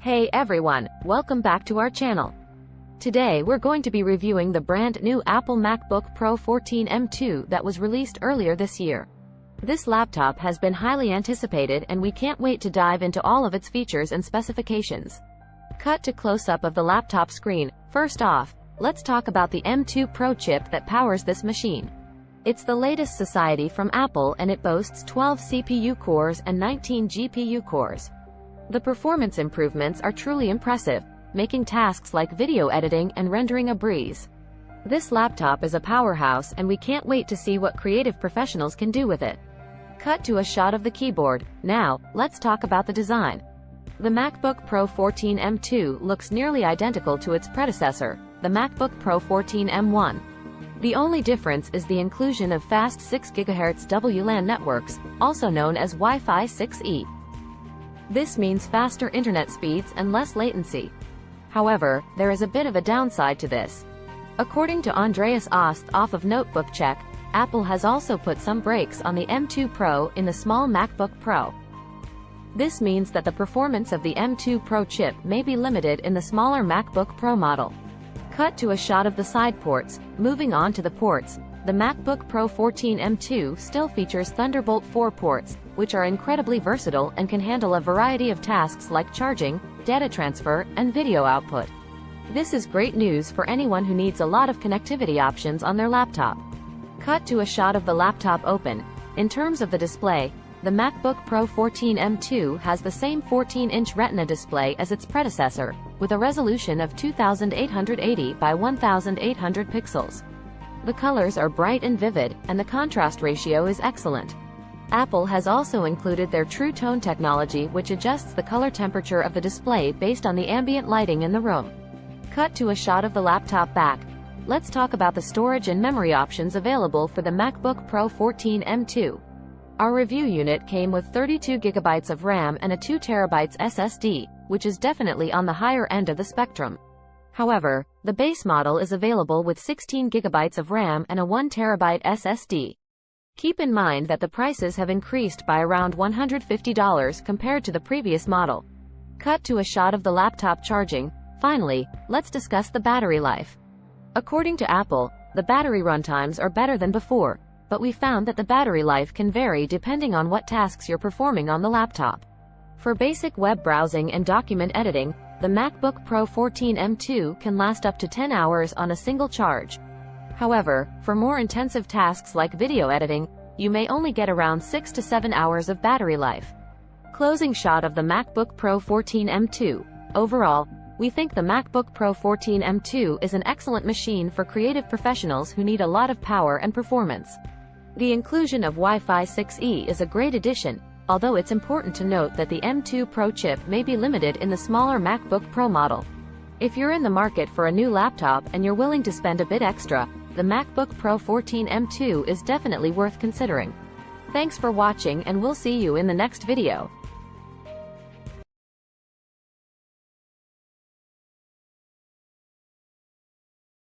Hey everyone, welcome back to our channel. Today we're going to be reviewing the brand new Apple MacBook Pro 14 M2 that was released earlier this year. This laptop has been highly anticipated and we can't wait to dive into all of its features and specifications. Cut to close-up of the laptop screen. First off, let's talk about the M2 Pro chip that powers this machine. It's the latest society from Apple and it boasts 12 CPU cores and 19 GPU cores. The performance improvements are truly impressive, making tasks like video editing and rendering a breeze. This laptop is a powerhouse and we can't wait to see what creative professionals can do with it. Cut to a shot of the keyboard. Now, let's talk about the design. The MacBook Pro 14 M2 looks nearly identical to its predecessor, the MacBook Pro 14 M1. The only difference is the inclusion of fast 6 GHz WLAN networks, also known as Wi-Fi 6E. This means faster internet speeds and less latency. However, there is a bit of a downside to this. According to Andreas Ost off of Notebook Check, Apple has also put some brakes on the M2 Pro in the small MacBook Pro. This means that the performance of the M2 Pro chip may be limited in the smaller MacBook Pro model. Cut to a shot of the side ports. Moving on to the ports, the MacBook Pro 14 M2 still features Thunderbolt 4 ports, which are incredibly versatile and can handle a variety of tasks like charging, data transfer, and video output. This is great news for anyone who needs a lot of connectivity options on their laptop. Cut to a shot of the laptop open. In terms of the display, the MacBook Pro 14 M2 has the same 14-inch Retina display as its predecessor, with a resolution of 2880 by 1800 pixels. The colors are bright and vivid, and the contrast ratio is excellent. Apple has also included their True Tone technology, which adjusts the color temperature of the display based on the ambient lighting in the room. Cut to a shot of the laptop back. Let's talk about the storage and memory options available for the MacBook Pro 14 M2. Our review unit came with 32 GB of RAM and a 2 TB SSD, which is definitely on the higher end of the spectrum. However, the base model is available with 16 GB of RAM and a 1 TB SSD. Keep in mind that the prices have increased by around $150 compared to the previous model. Cut to a shot of the laptop charging. Finally, let's discuss the battery life. According to Apple, the battery runtimes are better than before, but we found that the battery life can vary depending on what tasks you're performing on the laptop. For basic web browsing and document editing, the MacBook Pro 14 M2 can last up to 10 hours on a single charge. However, for more intensive tasks like video editing, you may only get around 6 to 7 hours of battery life. Closing shot of the MacBook Pro 14 M2. Overall, we think the MacBook Pro 14 M2 is an excellent machine for creative professionals who need a lot of power and performance. The inclusion of Wi-Fi 6E is a great addition, although it's important to note that the M2 Pro chip may be limited in the smaller MacBook Pro model. If you're in the market for a new laptop and you're willing to spend a bit extra, the MacBook Pro 14 M2 is definitely worth considering. Thanks for watching and we'll see you in the next video.